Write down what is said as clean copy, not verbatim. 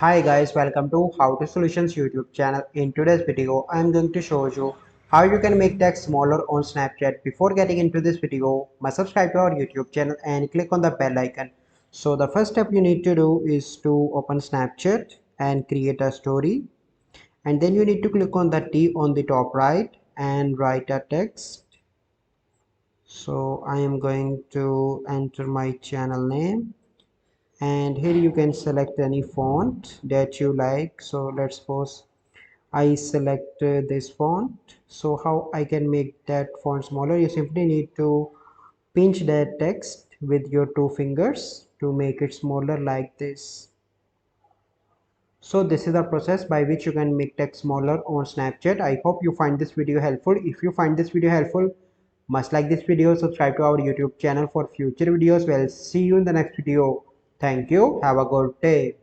Hi guys, welcome to How to Solutions YouTube channel. In today's video, I'm going to show you how you can make text smaller on Snapchat. Before getting into this video, must subscribe to our YouTube channel and click on the bell icon. So the first step you need to do is to open Snapchat and create a story. And then you need to click on the T on the top right and write a text. So I am going to enter my channel name, and here you can select any font that you like. So let's suppose I select this font. So how I can make that font smaller? You simply need to pinch that text with your two fingers to make it smaller like this. So this is the process by which you can make text smaller on Snapchat. I hope you find this video helpful. If you find this video helpful, must like this video, subscribe to our YouTube channel for future videos. Well, see you in the next video. Thank you. Have a good day.